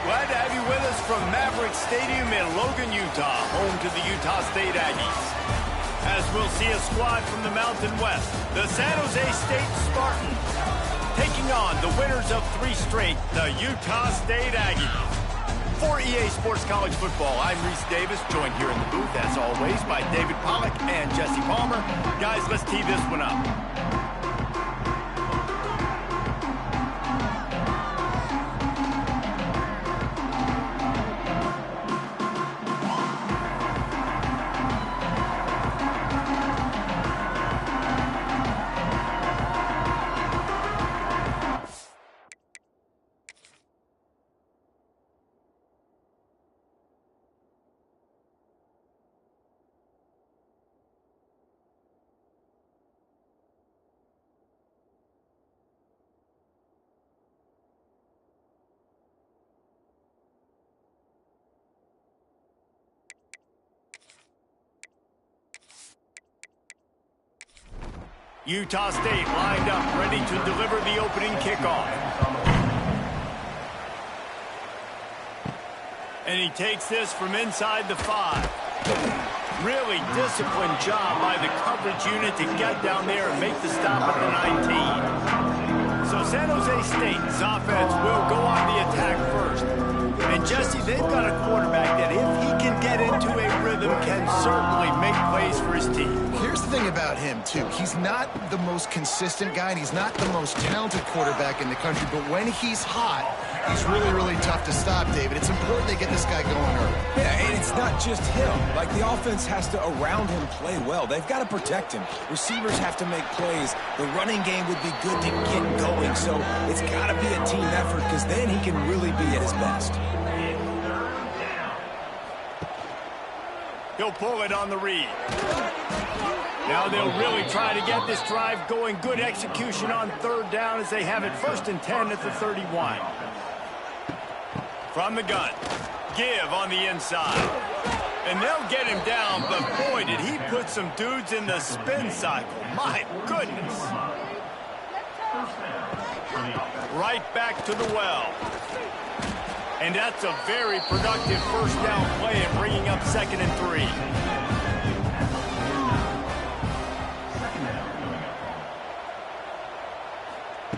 Glad to have you with us from Maverick Stadium in Logan, Utah, home to the Utah State Aggies. As we'll see a squad from the Mountain West, the San Jose State Spartans, taking on the winners of 3 straight, the Utah State Aggies. For EA Sports College Football, I'm Reese Davis, joined here in the booth, as always, by David Pollack and Jesse Palmer. Guys, let's tee this one up. Utah State lined up, ready to deliver the opening kickoff. And he takes this from inside the 5. Really disciplined job by the coverage unit to get down there and make the stop at the 19. So San Jose State's offense will go on the attack first. And Jesse, they've got a quarterback that if he can get into a rhythm can certainly make plays for his team. Here's the thing about him, too. He's not the most consistent guy, and he's not the most talented quarterback in the country, but when he's hot, he's really, really tough to stop, David. It's important they get this guy going early. Yeah, and it's not just him. Like, the offense has to, around him, play well. They've got to protect him. Receivers have to make plays. The running game would be good to get going, so it's got to be a team effort, because then he can really be at his best. He'll pull it on the read. Now they'll really try to get this drive going. Good execution on 3rd down as they have it 1st and 10 at the 31. From the gun, give on the inside. And they'll get him down, but boy, did he put some dudes in the spin cycle. My goodness. Right back to the well. And that's a very productive 1st down play and bringing up 2nd and 3.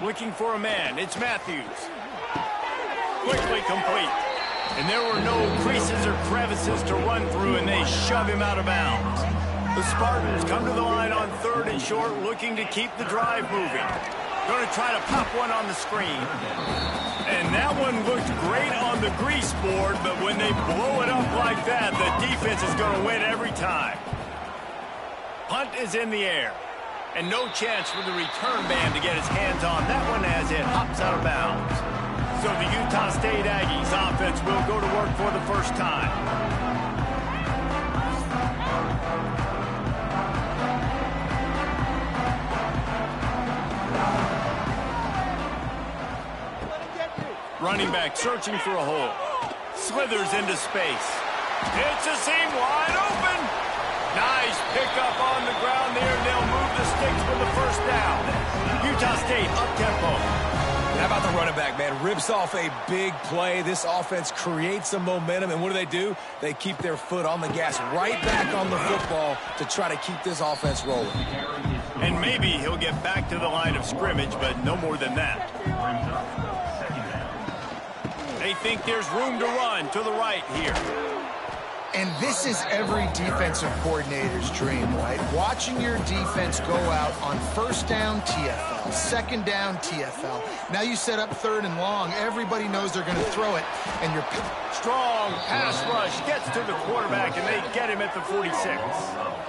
Looking for a man, it's Matthews. Quickly complete. And there were no creases or crevices to run through, and they shove him out of bounds. The Spartans come to the line on 3rd and short, looking to keep the drive moving. Going to try to pop one on the screen. And that one looked great on the grease board, but when they blow it up like that, the defense is going to win every time. Punt is in the air. And no chance for the return man to get his hands on that one as it hops out of bounds. So the Utah State Aggies offense will go to work for the first time. Running back searching for a hole. Slithers into space. It's a seam wide open. Nice pickup on the ground there, and they'll move the sticks for the 1st down. Utah State up-tempo. How about the running back, man? Rips off a big play. This offense creates some momentum, and what do? They keep their foot on the gas, right back on the football to try to keep this offense rolling. And maybe he'll get back to the line of scrimmage, but no more than that. They think there's room to run to the right here. And this is every defensive coordinator's dream, right? Watching your defense go out on 1st down, TFL, 2nd down, TFL. Now you set up 3rd and long. Everybody knows they're going to throw it. And your strong pass rush gets to the quarterback, and they get him at the 46.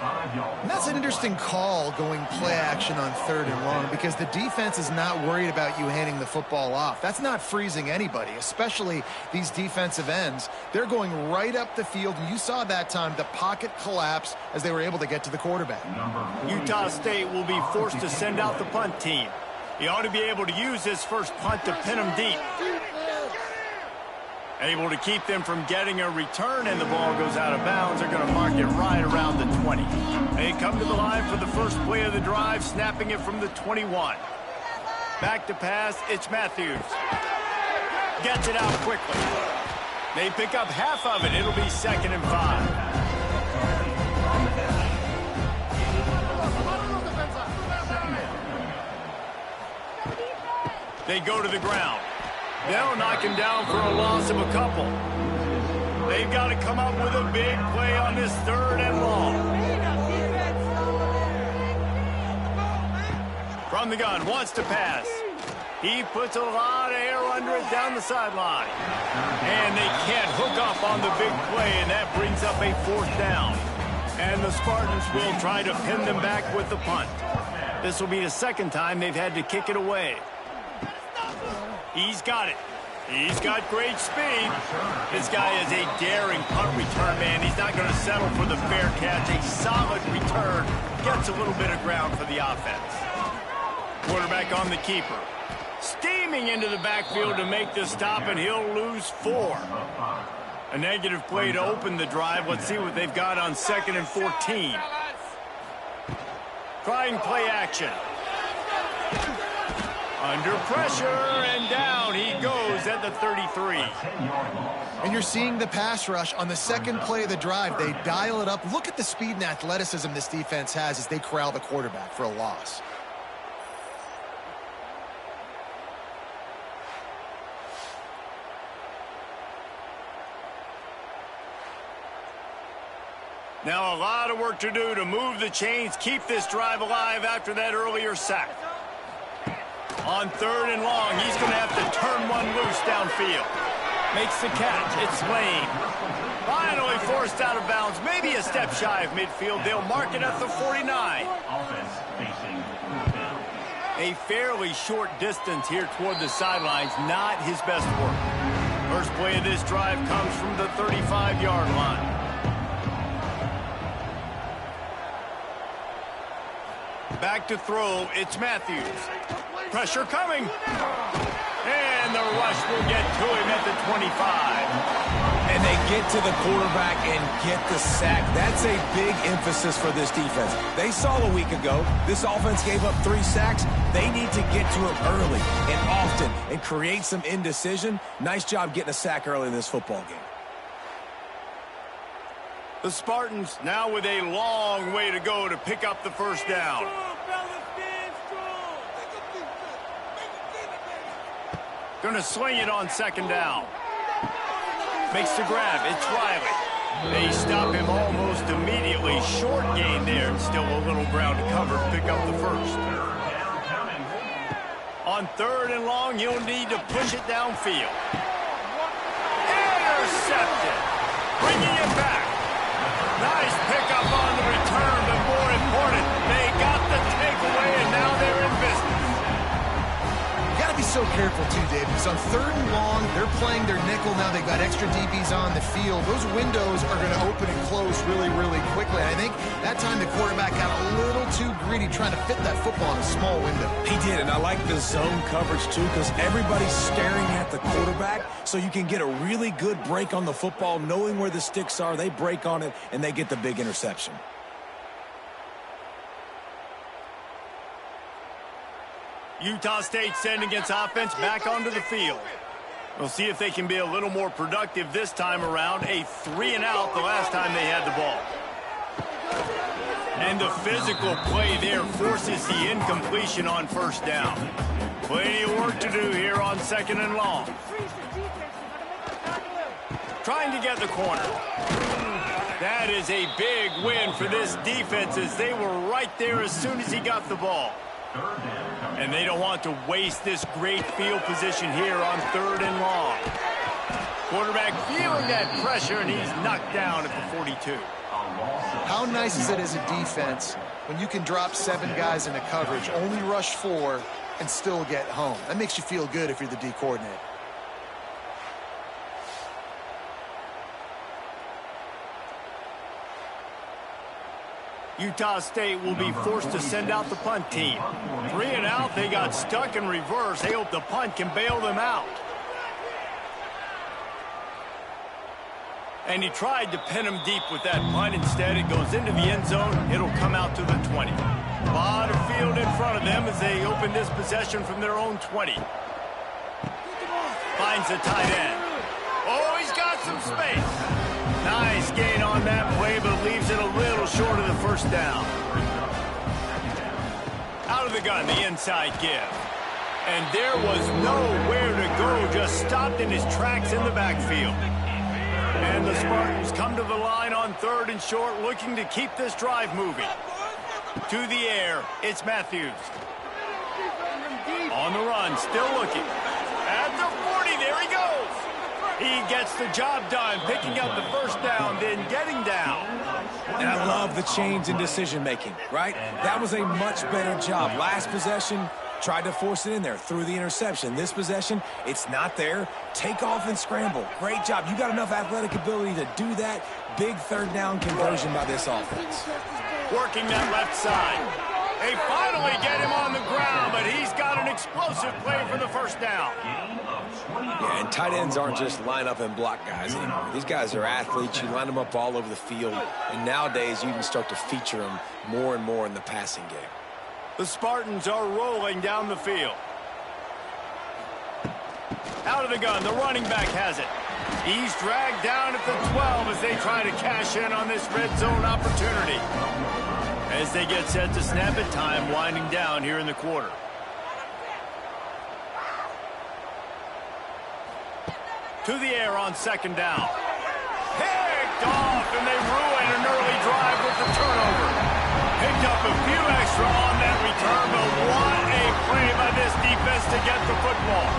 And that's an interesting call, going play action on 3rd and long, because the defense is not worried about you handing the football off. That's not freezing anybody, especially these defensive ends. They're going right up the field, and you saw that time the pocket collapse as they were able to get to the quarterback. Utah State will be forced to send out the punt team. He ought to be able to use his first punt to pin him deep. Able to keep them from getting a return, and the ball goes out of bounds. They're going to mark it right around the 20. They come to the line for the first play of the drive, snapping it from the 21. Back to pass, it's Matthews. Gets it out quickly. They pick up half of it. It'll be 2nd and 5. They go to the ground. They'll knock him down for a loss of a couple. They've got to come up with a big play on this 3rd and long. From the gun, wants to pass. He puts a lot of air under it down the sideline. And they can't hook up on the big play, and that brings up a 4th down. And the Spartans will try to pin them back with the punt. This will be the 2nd time they've had to kick it away. He's got it. He's got great speed. This guy is a daring punt return man. He's not going to settle for the fair catch. A solid return. Gets a little bit of ground for the offense. Quarterback on the keeper. Steaming into the backfield to make the stop, and he'll lose 4. A negative play to open the drive. Let's see what they've got on 2nd and 14. Trying play action. Under pressure, and down he goes at the 33. And you're seeing the pass rush on the 2nd play of the drive. They dial it up. Look at the speed and athleticism this defense has as they corral the quarterback for a loss. Now a lot of work to do to move the chains, keep this drive alive after that earlier sack. On 3rd and long, he's going to have to turn one loose downfield. Makes the catch. It's Lane. Finally forced out of bounds. Maybe a step shy of midfield. They'll mark it at the 49. A fairly short distance here toward the sidelines. Not his best work. First play of this drive comes from the 35-yard line. Back to throw. It's Matthews. Pressure coming. And the rush will get to him at the 25. And they get to the quarterback and get the sack. That's a big emphasis for this defense. They saw a week ago, this offense gave up 3 sacks. They need to get to him early and often and create some indecision. Nice job getting a sack early in this football game. The Spartans now with a long way to go to pick up the 1st down. Going to sling it on 2nd down. Makes the grab. It's Riley. They stop him almost immediately. Short gain there, and still a little ground to cover to pick up the 1st. On 3rd and long, you'll need to push it downfield. Intercepted. Bringing it back. Nice pickup on the return, but more important, they got the takeaway, and now they're in business. You got to be so careful, too, Dave, because on 3rd and long, they're playing their nickel now. They've got extra DBs on the field. Those windows are going to open and close really, really quickly. I think that time the quarterback got a little too greedy trying to fit that football in a small window. He did, and I like the zone coverage, too, because everybody's staring at the quarterback, so you can get a really good break on the football, knowing where the sticks are. They break on it, and they get the big interception. Utah State sending its offense back onto the field. We'll see if they can be a little more productive this time around. A 3-and-out the last time they had the ball. And the physical play there forces the incompletion on 1st down. Plenty of work to do here on 2nd and long. Trying to get the corner. That is a big win for this defense as they were right there as soon as he got the ball. And they don't want to waste this great field position here on 3rd and long. Quarterback feeling that pressure, and he's knocked down at the 42. How nice is it as a defense when you can drop 7 guys into coverage, only rush 4, and still get home? That makes you feel good if you're the D coordinator. Utah State will be forced to send out the punt team. 3-and-out, they got stuck in reverse. They hope the punt can bail them out. And he tried to pin him deep with that punt. Instead, it goes into the end zone. It'll come out to the 20. A lot of field in front of them as they open this possession from their own 20. Finds the tight end. Oh, he's got got some space. Nice gain on that play, but leaves it a little short of the first down. Out of the gun, the inside give. And there was nowhere to go, just stopped in his tracks in the backfield. And the Spartans come to the line on 3rd and short, looking to keep this drive moving. To the air, it's Matthews. On the run, still looking. At the 40, there he goes. He gets the job done, picking up the first down, then getting down. And I love the change in decision-making, right? That was a much better job. Last possession, tried to force it in there, threw the interception. This possession, it's not there. Take off and scramble. Great job. You got enough athletic ability to do that. Big 3rd down conversion by this offense. Working that left side. They finally get him on the ground, but he's got an explosive play for the first down. Yeah, and tight ends aren't just line up and block guys anymore. These guys are athletes. You line them up all over the field, and nowadays you can start to feature them more and more in the passing game. The Spartans are rolling down the field. Out of the gun, the running back has it. He's dragged down at the 12 as they try to cash in on this red zone opportunity. As they get set to snap it, time winding down here in the quarter. To the air on 2nd down. Picked off, and they ruin an early drive with the turnover. Picked up a few extra on that return, but what a play by this defense to get the football.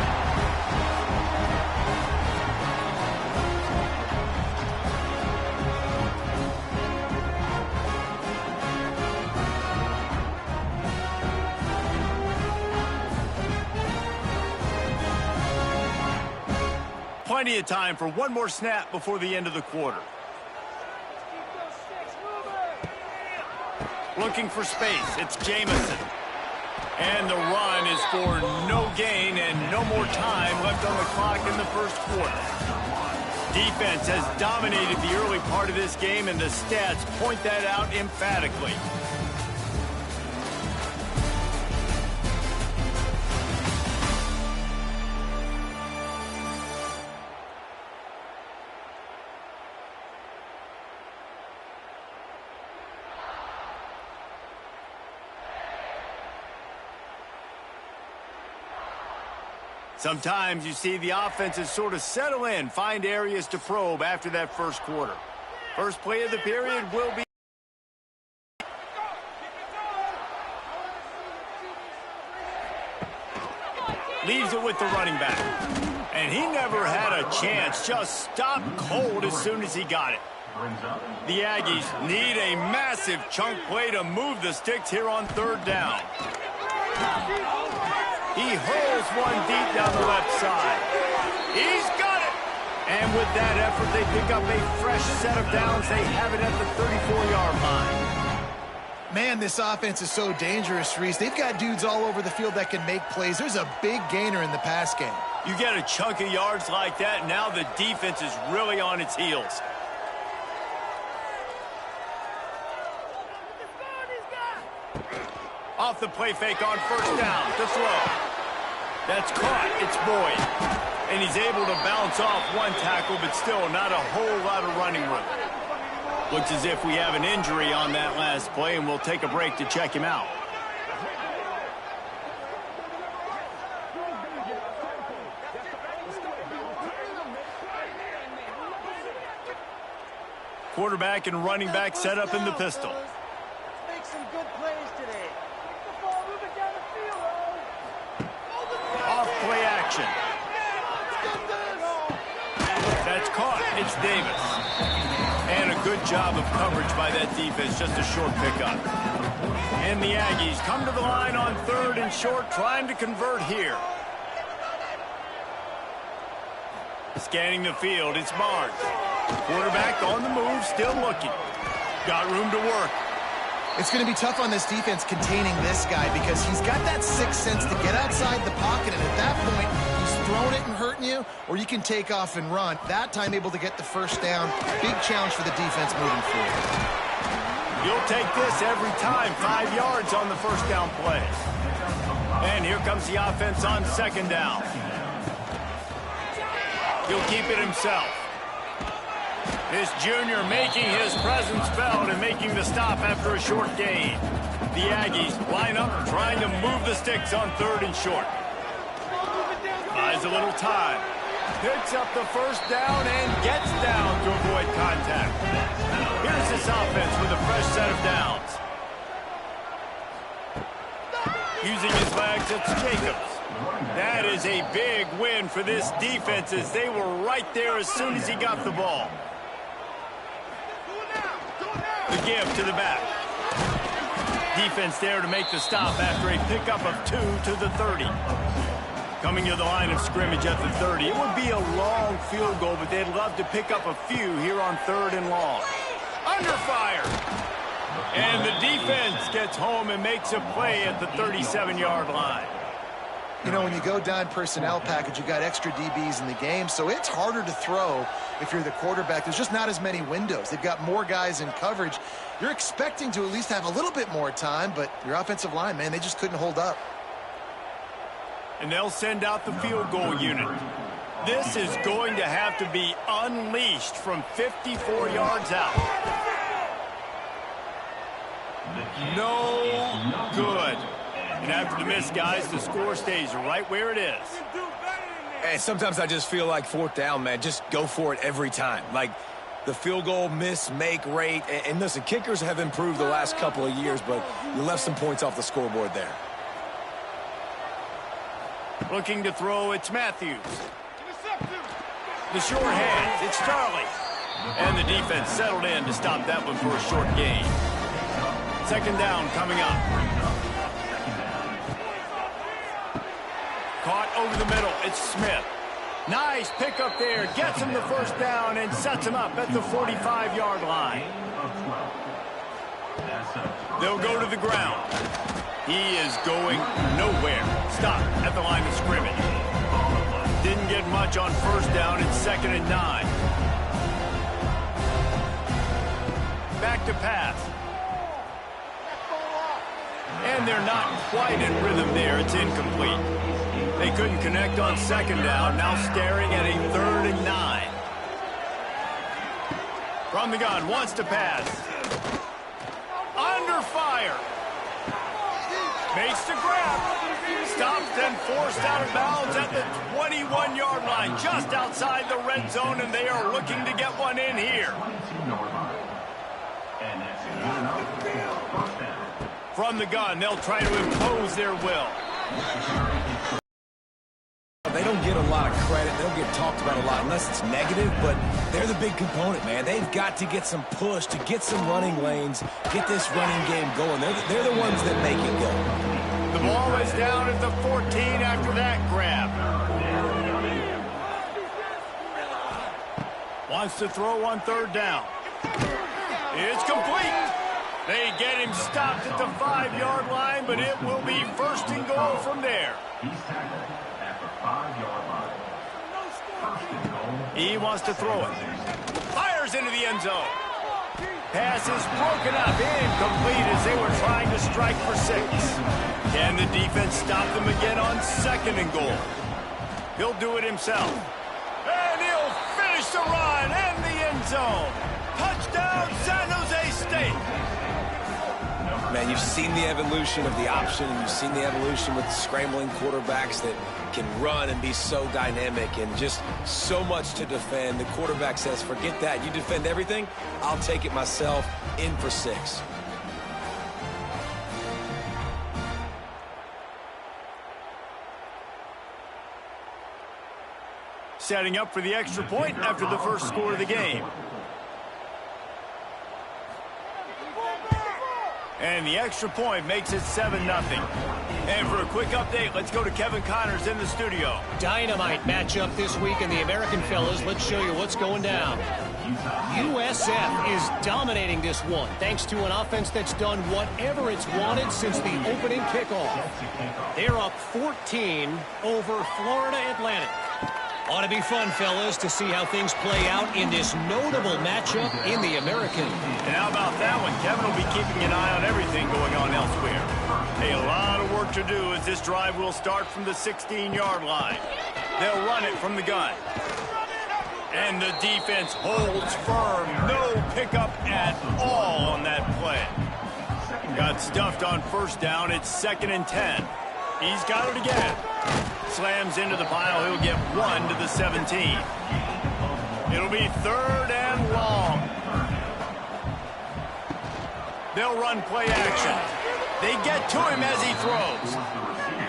Plenty of time for one more snap before the end of the quarter. Looking for space, it's Jamison. And the run is for no gain and no more time left on the clock in the first quarter. Defense has dominated the early part of this game, and the stats point that out emphatically. Sometimes you see the offenses sort of settle in, find areas to probe after that first quarter. First play of the period will be... Leaves it with the running back. And he never had a chance, just stopped cold as soon as he got it. The Aggies need a massive chunk play to move the sticks here on 3rd down. He hurls one deep down the left side. He's got it! And with that effort, they pick up a fresh set of downs. They have it at the 34-yard line. Man, this offense is so dangerous, Reese. They've got dudes all over the field that can make plays. There's a big gainer in the pass game. You get a chunk of yards like that, now the defense is really on its heels. Off the play fake on 1st down to throw. That's caught. It's Boyd. And he's able to bounce off one tackle, but still not a whole lot of running room. Looks as if we have an injury on that last play, and we'll take a break to check him out. Quarterback and running back set up in the pistol. Make some good plays today. The ball moving down the field. Off play action. That's caught. It's Davis. And a good job of coverage by that defense. Just a short pickup. And the Aggies come to the line on 3rd and short, trying to convert here. Scanning the field, it's Barnes. Quarterback on the move, still looking. Got room to work. It's going to be tough on this defense containing this guy because he's got that sixth sense to get outside the pocket, and at that point, he's throwing it and hurting you, or you can take off and run. That time able to get the first down. Big challenge for the defense moving forward. You'll take this every time. 5 yards on the first down play. And here comes the offense on 2nd down. He'll keep it himself. This junior making his presence felt and making the stop after a short gain. The Aggies line up trying to move the sticks on 3rd and short. Buys a little time. Picks up the first down and gets down to avoid contact. Here's this offense with a fresh set of downs. Using his legs, it's Jacobs. That is a big win for this defense as they were right there as soon as he got the ball. The give to the back. Defense there to make the stop after a pickup of 2 to the 30. Coming to the line of scrimmage at the 30. It would be a long field goal, but they'd love to pick up a few here on 3rd and long. Under fire. And the defense gets home and makes a play at the 37-yard line. You know, when you go down personnel package, you got extra DBs in the game, so it's harder to throw if you're the quarterback. There's just not as many windows. They've got more guys in coverage. You're expecting to at least have a little bit more time, but your offensive line, man, they just couldn't hold up. And they'll send out the field goal unit. This is going to have to be unleashed from 54 yards out. No good. And after the miss, guys, the score stays right where it is. And sometimes I just feel like 4th down, man, just go for it every time. Like the field goal miss, make rate. And listen, kickers have improved the last couple of years, but you left some points off the scoreboard there. Looking to throw, it's Matthews. The short hands, it's Charlie. And the defense settled in to stop that one for a short gain. 2nd down coming up. Caught over the middle, it's Smith. Nice pickup there, gets him the first down and sets him up at the 45-yard line. They'll go to the ground. He is going nowhere. Stop at the line of scrimmage. Didn't get much on 1st down. It's 2nd and 9. Back to pass. And they're not quite in rhythm there. It's incomplete. They couldn't connect on 2nd down. Now staring at a 3rd and 9. From the gun, wants to pass. Under fire. Makes the grab. Stopped and forced out of bounds at the 21-yard line, just outside the red zone, and they are looking to get one in here. From the gun, they'll try to impose their will. They don't get a lot of credit. They don't get talked about a lot unless it's negative, but they're the big component, man. They've got to get some push, to get some running lanes, get this running game going. They're the ones that make it go. The ball is down at the 14 after that grab. Wants to throw on 3rd down. It's complete. They get him stopped at the 5-yard line, but it will be 1st and goal from there. He wants to throw it. Fires into the end zone. Pass is broken up, incomplete as they were trying to strike for 6. Can the defense stop them again on 2nd and goal? He'll do it himself. And he'll finish the run and the end zone. Touchdown, San Jose State. Man, you've seen the evolution of the option, and you've seen the evolution with scrambling quarterbacks that can run and be so dynamic and just so much to defend. The quarterback says, forget that. You defend everything, I'll take it myself. In for 6. Setting up for the extra point after the first score of the game. And the extra point makes it 7-0. And for a quick update, let's go to Kevin Connors in the studio. Dynamite matchup this week in the American, fellas. Let's show you what's going down. USF is dominating this one, thanks to an offense that's done whatever it's wanted since the opening kickoff. They're up 14 over Florida Atlantic. Ought to be fun, fellas, to see how things play out in this notable matchup in the American. And how about that one? Kevin will be keeping an eye on everything going on elsewhere. A lot of work to do as this drive will start from the 16-yard line. They'll run it from the gun. And the defense holds firm. No pickup at all on that play. Got stuffed on first down. It's 2nd and 10. He's got it again. Slams into the pile. He'll get 1 to the 17. It'll be 3rd and long. They'll run play action. They get to him as he throws.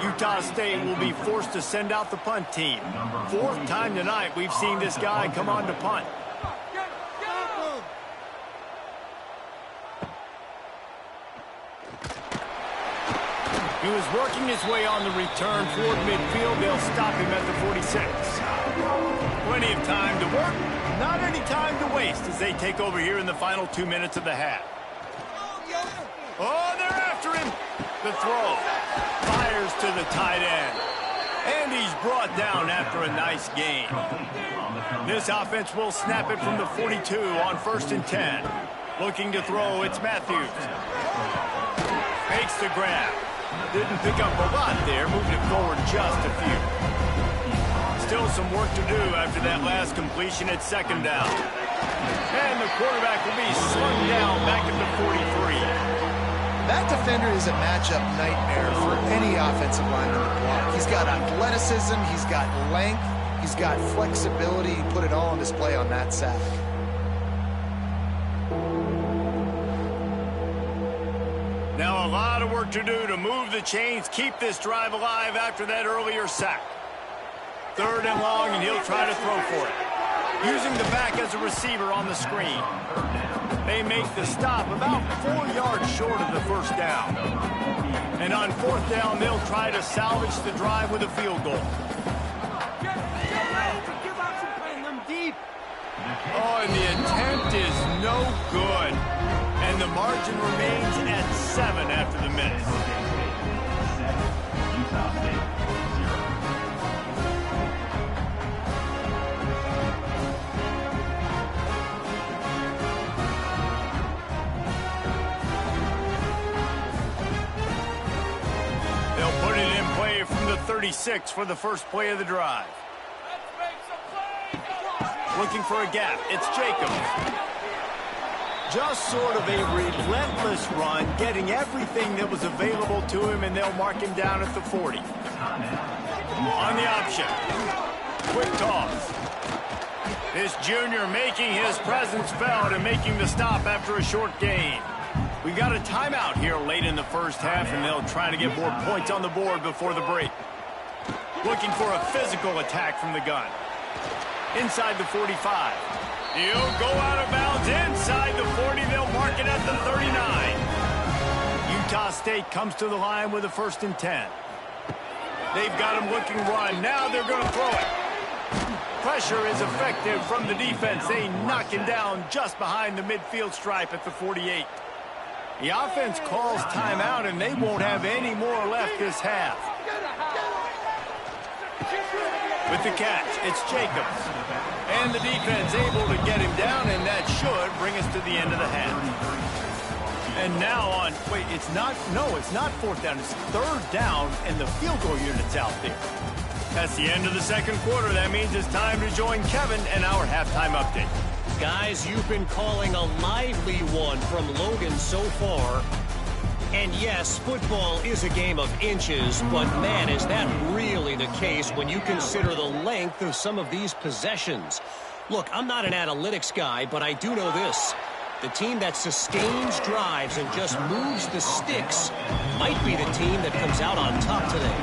Utah State will be forced to send out the punt team. 4th time tonight we've seen this guy come on to punt. He was working his way on the return toward midfield. They'll stop him at the 46. Plenty of time to work. Not any time to waste as they take over here in the final 2 minutes of the half. Oh, they're after him. The throw. Fires to the tight end. And he's brought down after a nice gain. This offense will snap it from the 42 on 1st and 10. Looking to throw, it's Matthews. Makes the grab. Didn't pick up a lot there, moving it forward just a few. Still some work to do after that last completion at 2nd down. And the quarterback will be slung down back at the 43. That defender is a matchup nightmare for any offensive lineman to block. He's got athleticism, he's got length, he's got flexibility. He put it all on display on that sack. Now a lot of work to do to move the chains, keep this drive alive after that earlier sack. 3rd and long, and he'll try to throw for it. Using the back as a receiver on the screen. They make the stop about 4 yards short of the 1st down. And on 4th down, they'll try to salvage the drive with a field goal. Oh, and the attempt is no good. And the margin remains at 7 after the minute. They'll put it in play from the 36 for the first play of the drive. Looking for a gap. It's Jacobs. Just sort of a relentless run, getting everything that was available to him, and they'll mark him down at the 40. On the option. Quick toss. This junior making his presence felt and making the stop after a short gain. We've got a timeout here late in the first half, and they'll try to get more points on the board before the break. Looking for a physical attack from the gun. Inside the 45. He'll go out of bounds inside the 40. They'll mark it at the 39. Utah State comes to the line with a 1st and 10. They've got him looking run. Now they're going to throw it. Pressure is effective from the defense. They knock him down just behind the midfield stripe at the 48. The offense calls timeout, and they won't have any more left this half. With the catch, it's Jacobs. And the defense able to get him down, and that should bring us to the end of the half. And now on, wait, it's not 4th down, it's 3rd down, and the field goal unit's out there. That's the end of the 2nd quarter. That means it's time to join Kevin and our halftime update. Guys, you've been calling a lively one from Logan so far. And yes, football is a game of inches, but man, is that really the case when you consider the length of some of these possessions. Look, I'm not an analytics guy, but I do know this. The team that sustains drives and just moves the sticks might be the team that comes out on top today.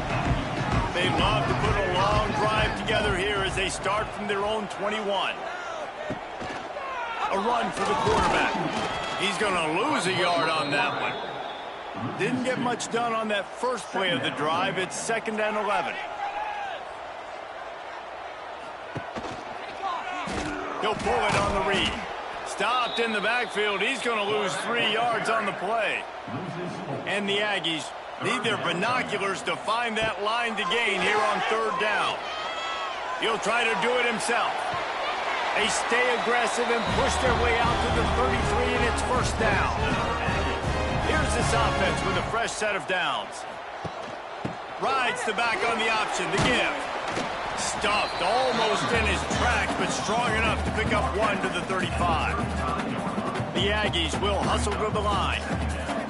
They love to put a long drive together here as they start from their own 21. A run for the quarterback. He's going to lose a yard on that one. Didn't get much done on that first play of the drive. It's 2nd and 11. He'll pull it on the read. Stopped in the backfield. He's going to lose 3 yards on the play. And the Aggies need their binoculars to find that line to gain here on 3rd down. He'll try to do it himself. They stay aggressive and push their way out to the 33, and it's 1st down. Here's this offense with a fresh set of downs. Rides the back on the option, the give. stuffed, almost in his tracks, but strong enough to pick up one to the 35. The Aggies will hustle to the line.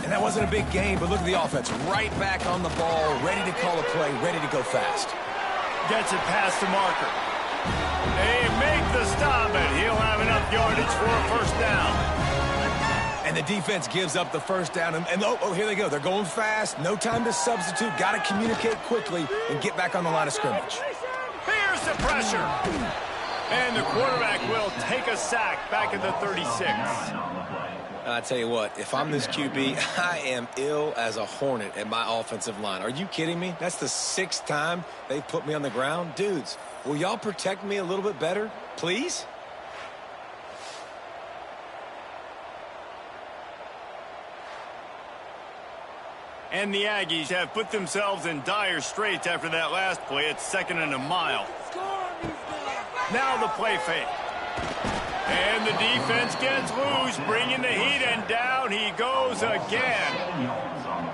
And that wasn't a big game, but look at the offense. Right back on the ball, ready to call a play, ready to go fast. Gets it past the marker. They make the stop, and he'll have enough yardage for a first down. And the defense gives up the first down. And oh, here they go. They're going fast. No time to substitute. Got to communicate quickly and get back on the line of scrimmage. Here's the pressure. And the quarterback will take a sack back at the 36. I tell you what, if I'm this QB, I am ill as a hornet at my offensive line. Are you kidding me? That's the 6th time they've put me on the ground. Dudes, will y'all protect me a little bit better, please? And the Aggies have put themselves in dire straits after that last play. It's 2nd and a mile. Now the play fake. And the defense gets loose, bringing the heat, and down he goes again.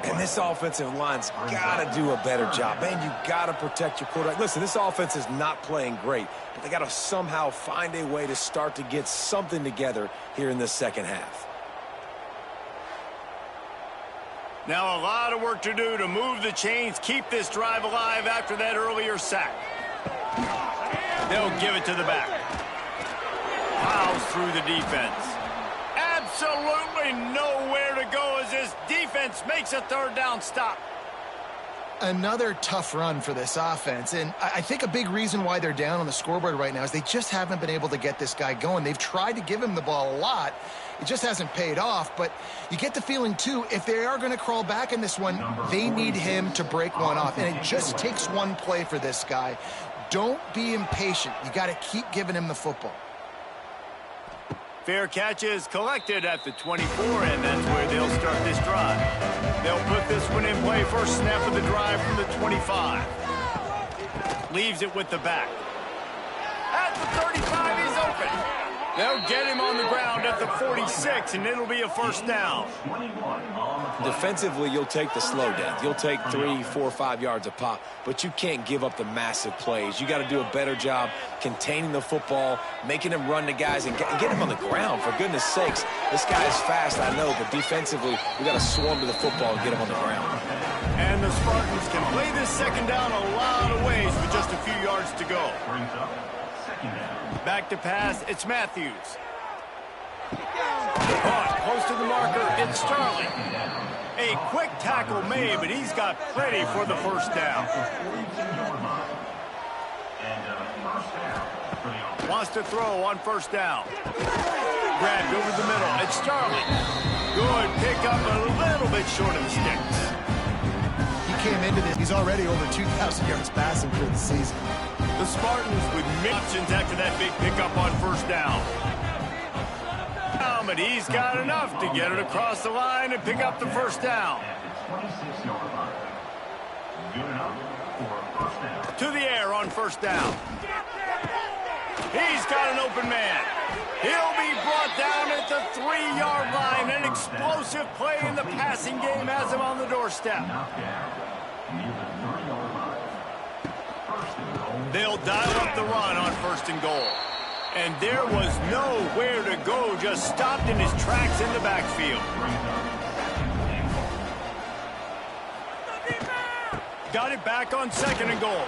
And this offensive line's got to do a better job. Man, you got to protect your quarterback. Listen, this offense is not playing great, but they got to somehow find a way to start to get something together here in the second half. Now a lot of work to do to move the chains, keep this drive alive after that earlier sack. They'll give it to the back. Plows through the defense. Absolutely nowhere to go as this defense makes a 3rd down stop. Another tough run for this offense, and I think a big reason why they're down on the scoreboard right now is they just haven't been able to get this guy going. They've tried to give him the ball a lot. It just hasn't paid off, but you get the feeling, too, if they are going to crawl back in this one, they need him to break one off, and it just takes one play for this guy. Don't be impatient. You got to keep giving him the football. Fair catch is collected at the 24, and that's where they'll start this drive. They'll put this one in play first snap of the drive from the 25. Leaves it with the back. At the 35, he's open. They'll get him on the ground at the 46, and it'll be a first down. Defensively, you'll take the slow down. You'll take 3, 4, 5 yards a pop, but you can't give up the massive plays. You got to do a better job containing the football, making him run to guys, and get him on the ground. For goodness sakes, this guy is fast, I know, but defensively, we got to swarm to the football and get him on the ground. And the Spartans can play this second down a lot of ways with just a few yards to go. Back to pass, it's Matthews. Caught close to the marker, it's Sterling. A quick tackle made, but he's got plenty for the first down. Wants to throw on first down. Grabbed over the middle, it's Sterling. Good pick up, a little bit short of the sticks. He came into this, he's already over 2,000 yards passing for the season. The Spartans with options after that big pickup on first down. But he's got enough to get it across the line and pick up the first down. To the air on first down. He's got an open man. He'll be brought down at the 3-yard line. An explosive play in the passing game has him on the doorstep. They'll dial up the run on 1st and goal. And there was nowhere to go, just stopped in his tracks in the backfield. Got it back on 2nd and goal.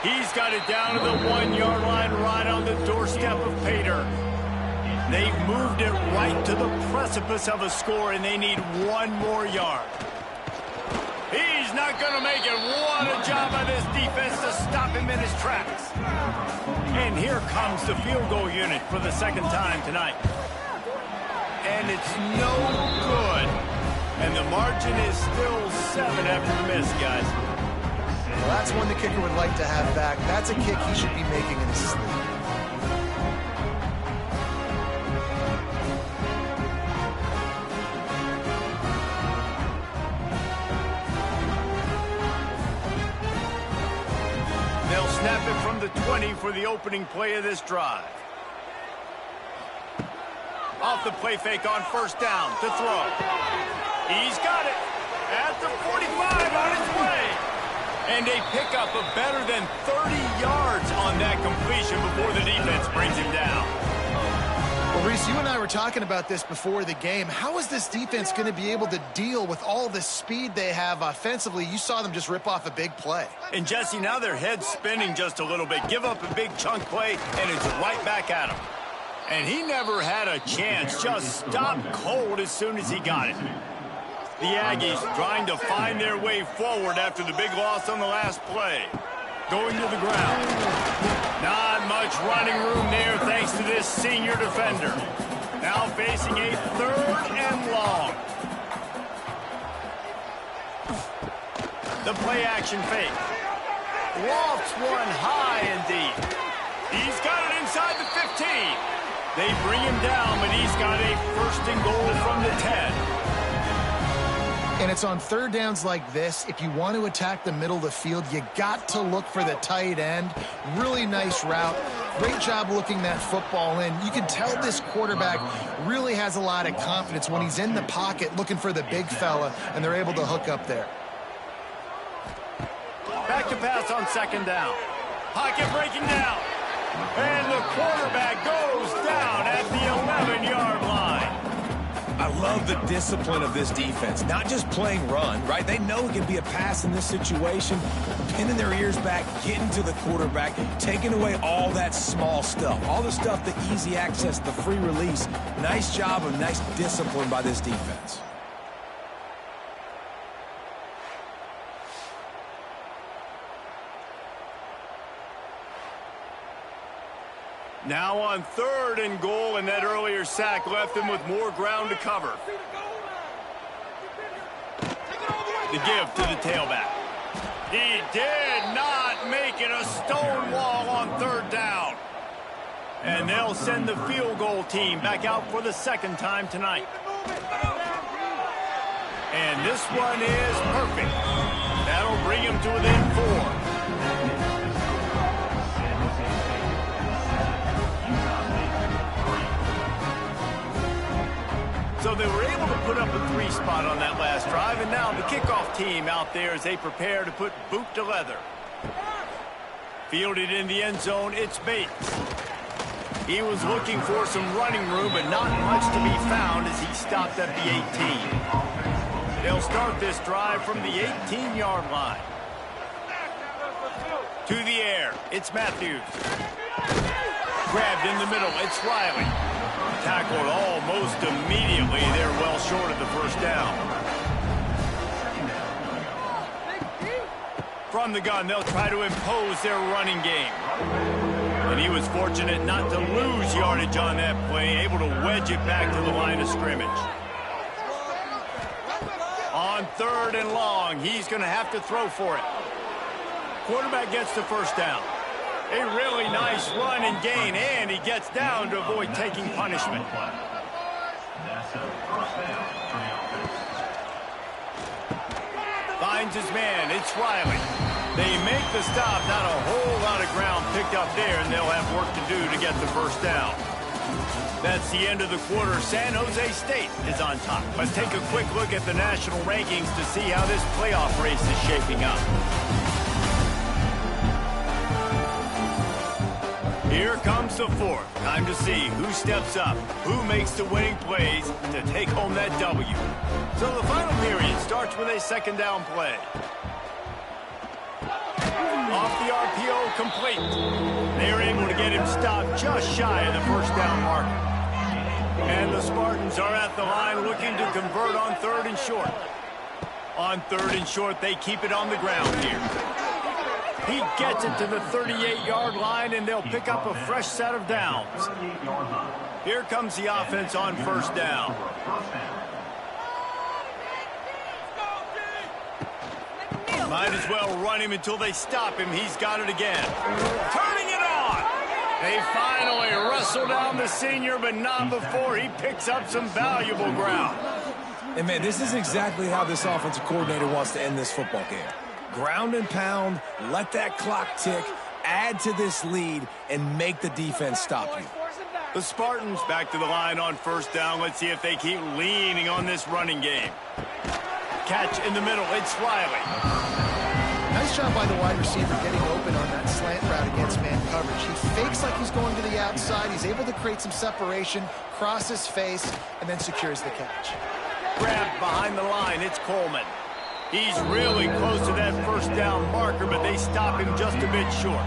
He's got it down to the 1-yard line right on the doorstep of Pater. They've moved it right to the precipice of a score, and they need 1 more yard. He's not going to make it. What a job by this defense to stop him in his tracks. And here comes the field goal unit for the 2nd time tonight. And it's no good. And the margin is still 7 after the miss, guys. Well, that's one the kicker would like to have back. That's a kick he should be making in his sleep. Snap it from the 20 for the opening play of this drive. Off the play fake on first down to throw. He's got it at the 45 on his way. And a pickup of better than 30 yards on that completion before the defense brings him down. Well, Reese, you and I were talking about this before the game. How is this defense going to be able to deal with all the speed they have offensively? You saw them just rip off a big play. And, Jesse, now their head's spinning just a little bit. Give up a big chunk play, and it's right back at him. And he never had a chance. Just stopped cold as soon as he got it. The Aggies trying to find their way forward after the big loss on the last play. Going to the ground. Not much running room there thanks to this senior defender. Now facing a 3rd and long. The play action fake. Lofts one high and deep. He's got it inside the 15. They bring him down, but he's got a 1st and goal from the 10. And it's on 3rd downs like this. If you want to attack the middle of the field, you got to look for the tight end. Really nice route. Great job looking that football in. You can tell this quarterback really has a lot of confidence when he's in the pocket looking for the big fella, and they're able to hook up there. Back to pass on 2nd down. Pocket breaking down. And the quarterback goes down at the 11-yard line. I love the discipline of this defense. Not just playing run, right? They know it can be a pass in this situation. Pinning their ears back, getting to the quarterback, taking away all that small stuff. All the stuff, the easy access, the free release. Nice job of nice discipline by this defense. Now on 3rd and goal, and that earlier sack left him with more ground to cover. The give to the tailback. He did not make it a stone wall on 3rd down. And they'll send the field goal team back out for the 2nd time tonight. And this one is perfect. That'll bring him to within 4. So they were able to put up a 3 spot on that last drive, and now the kickoff team out there as they prepare to put boot to leather. Fielded in the end zone, it's Bates. He was looking for some running room, but not much to be found as he stopped at the 18. They'll start this drive from the 18-yard line. To the air, it's Matthews. Grabbed in the middle, it's Riley. Tackled almost immediately. They're well short of the 1st down. From the gun, they'll try to impose their running game. And he was fortunate not to lose yardage on that play, able to wedge it back to the line of scrimmage. On 3rd and long, he's going to have to throw for it. Quarterback gets the 1st down. A really nice run and gain, and he gets down to avoid taking punishment. Finds his man, it's Riley. They make the stop, not a whole lot of ground picked up there, and they'll have work to do to get the 1st down. That's the end of the quarter. San Jose State is on top. Let's take a quick look at the national rankings to see how this playoff race is shaping up. Here comes the 4th. Time to see who steps up, who makes the winning plays to take home that W. So the final period starts with a 2nd down play. Off the RPO, complete. They are able to get him stopped just shy of the 1st down marker. And the Spartans are at the line looking to convert on 3rd and short. On 3rd and short, they keep it on the ground here. He gets it to the 38-yard line, and they'll pick up a fresh set of downs. Here comes the offense on 1st down. Might as well run him until they stop him. He's got it again. Turning it on. They finally wrestle down the senior, but not before he picks up some valuable ground. And, man, this is exactly how this offensive coordinator wants to end this football game. Ground and pound, let that clock tick, add to this lead, and make the defense stop you. The Spartans back to the line on 1st down. Let's see if they keep leaning on this running game. Catch in the middle. It's Riley. Nice job by the wide receiver getting open on that slant route against man coverage. He fakes like he's going to the outside. He's able to create some separation, cross his face, and then secures the catch. Grabbed behind the line, it's Coleman. He's really close to that first down marker, but they stop him just a bit short.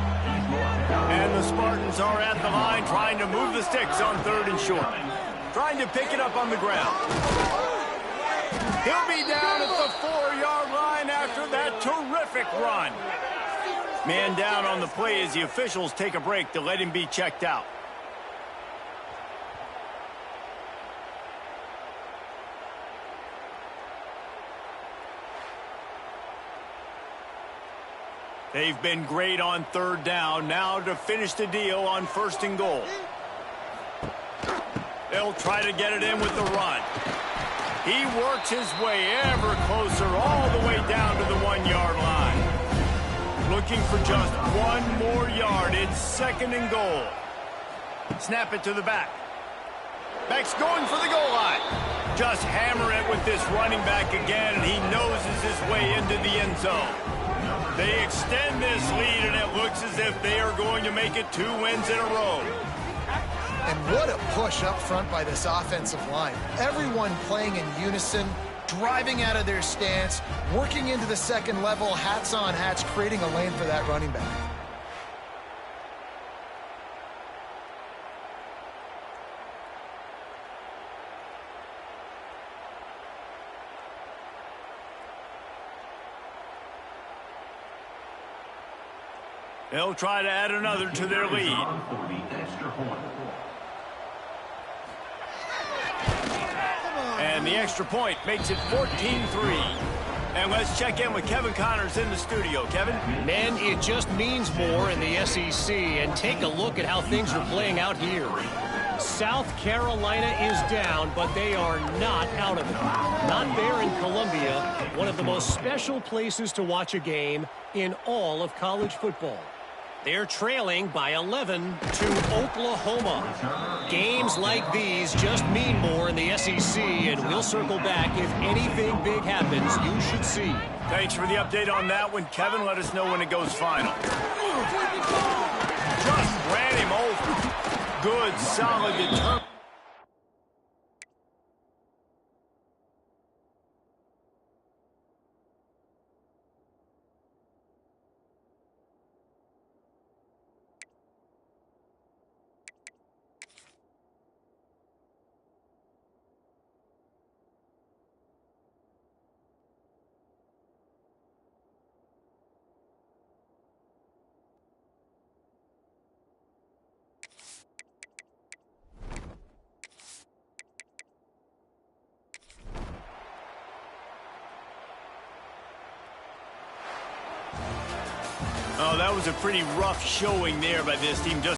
And the Spartans are at the line trying to move the sticks on 3rd and short. Trying to pick it up on the ground. He'll be down at the 4-yard line after that terrific run. Man down on the play as the officials take a break to let him be checked out. They've been great on 3rd down. Now to finish the deal on 1st and goal. They'll try to get it in with the run. He works his way ever closer all the way down to the 1-yard line. Looking for just 1 more yard. It's 2nd and goal. Snap it to the back. Back's going for the goal line. Just hammer it with this running back again, and he noses his way into the end zone. They extend this lead, and it looks as if they are going to make it 2 wins in a row. And what a push up front by this offensive line. Everyone playing in unison, driving out of their stance, working into the 2nd level, hats on hats, creating a lane for that running back. They'll try to add another to their lead. And the extra point makes it 14-3. And let's check in with Kevin Connors in the studio. Kevin? Man, it just means more in the SEC. And take a look at how things are playing out here. South Carolina is down, but they are not out of it. Not there in Columbia, one of the most special places to watch a game in all of college football. They're trailing by 11 to Oklahoma. Games like these just mean more in the SEC, and we'll circle back if anything big happens you should see. Thanks for the update on that one, Kevin. Let us know when it goes final. Just ran him over. Good, solid, determined. Oh, that was a pretty rough showing there by this team. Just